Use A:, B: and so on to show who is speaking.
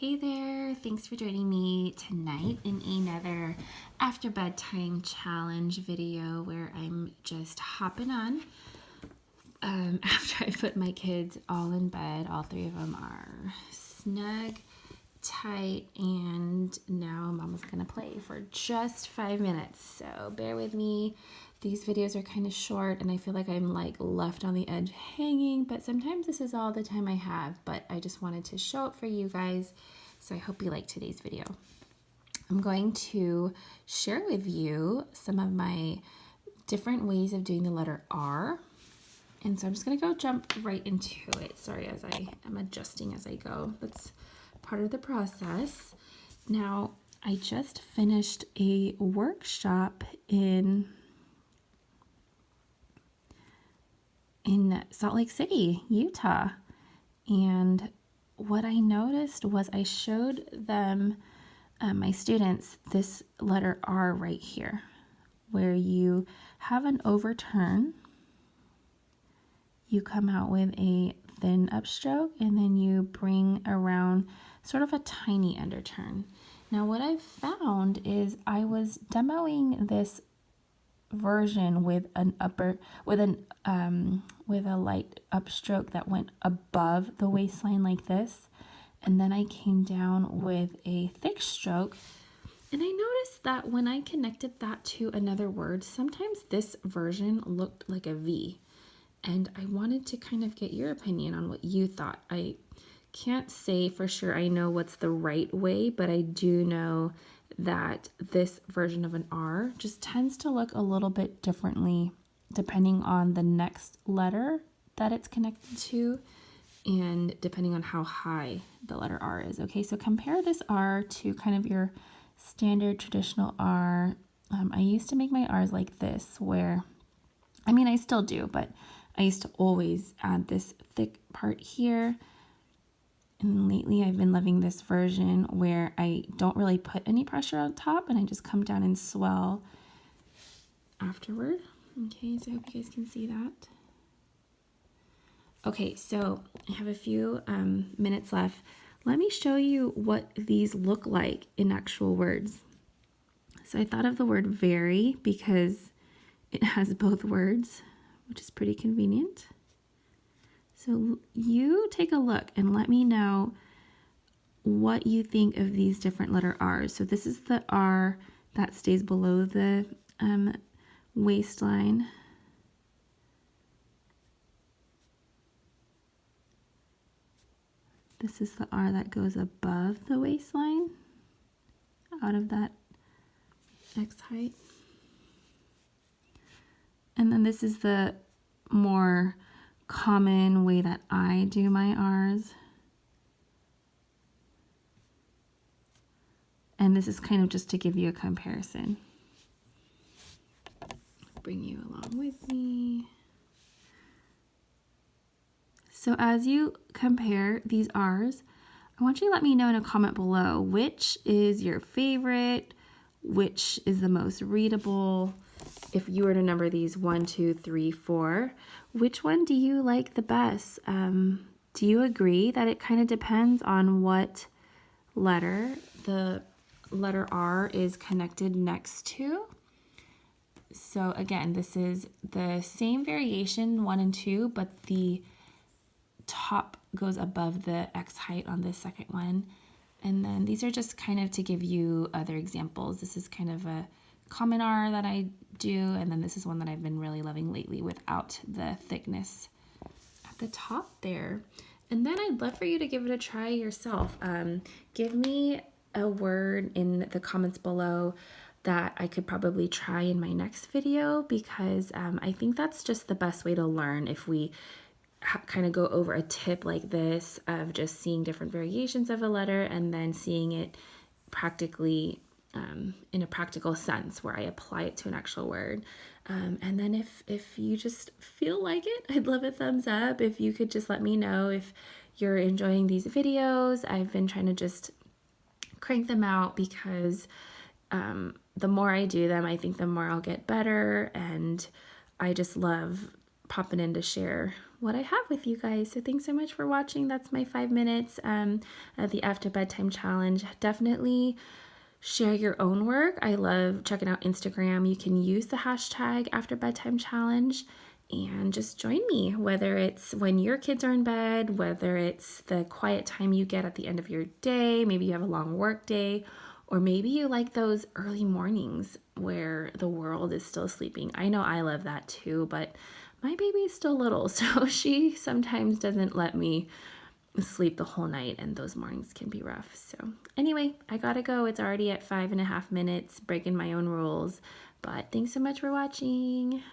A: Hey there, thanks for joining me tonight in another after bedtime challenge video where I'm just hopping on after I put my kids all in bed. All three of them are snug, tight, and now Mama's gonna play for just 5 minutes, so bear with me. These videos are kind of short and I feel like I'm like left on the edge hanging, but sometimes this is all the time I have, but I just wanted to show it for you guys, so I hope you like today's video. I'm going to share with you some of my different ways of doing the letter R, and so I'm just gonna go jump right into it. Sorry, as I am adjusting as I go. That's part of the process. Now, I just finished a workshop in Salt Lake City, Utah. And what I noticed was I showed them, my students, this letter R right here, where you have an overturn, you come out with a thin upstroke, and then you bring around sort of a tiny underturn. Now what I've found is I was demoing this version with a light upstroke that went above the waistline like this, and then I came down with a thick stroke, and I noticed that when I connected that to another word, sometimes this version looked like a V, and I wanted to kind of get your opinion on what you thought. I can't say for sure I know what's the right way, but I do know that this version of an R just tends to look a little bit differently depending on the next letter that it's connected to and depending on how high the letter R is. Okay, so compare this R to kind of your standard traditional R. I used to make my R's like this, where, I mean, I still do, but I used to always add this thick part here. And lately I've been loving this version where I don't really put any pressure on top and I just come down and swell afterward. Okay, so I hope you guys can see that. Okay, so I have a few minutes left. Let me show you what these look like in actual words. So I thought of the word very because it has both words, which is pretty convenient. So you take a look and let me know what you think of these different letter R's. So this is the R that stays below the waistline. This is the R that goes above the waistline, out of that X height. And then this is the more common way that I do my R's. And this is kind of just to give you a comparison. Bring you along with me. So as you compare these R's, I want you to let me know in a comment below which is your favorite, which is the most readable. If you were to number these 1, 2, 3, 4, which one do you like the best? Do you agree that it kind of depends on what letter the letter R is connected next to? So again, this is the same variation 1 and 2, but the top goes above the X height on this second one. And then these are just kind of to give you other examples. This is kind of a common R that I do, and then this is one that I've been really loving lately without the thickness at the top there. And then I'd love for you to give it a try yourself. Give me a word in the comments below that I could probably try in my next video, because I think that's just the best way to learn, if we kind of go over a tip like this of just seeing different variations of a letter and then seeing it practically in a practical sense where I apply it to an actual word. And then if you just feel like it, I'd love a thumbs up. If you could just let me know if you're enjoying these videos. I've been trying to just crank them out because the more I do them, I think the more I'll get better, and I just love popping in to share what I have with you guys. So thanks so much for watching. That's my 5 minutes at the After Bedtime Challenge. Definitely share your own work. I love checking out Instagram. You can use the hashtag After Bedtime Challenge and just join me, whether it's when your kids are in bed, whether it's the quiet time you get at the end of your day, maybe you have a long work day, or maybe you like those early mornings where the world is still sleeping. I know I love that too, but my baby's still little, so she sometimes doesn't let me sleep the whole night, and those mornings can be rough. So anyway, I gotta go. It's already at 5.5 minutes, breaking my own rules. But thanks so much for watching.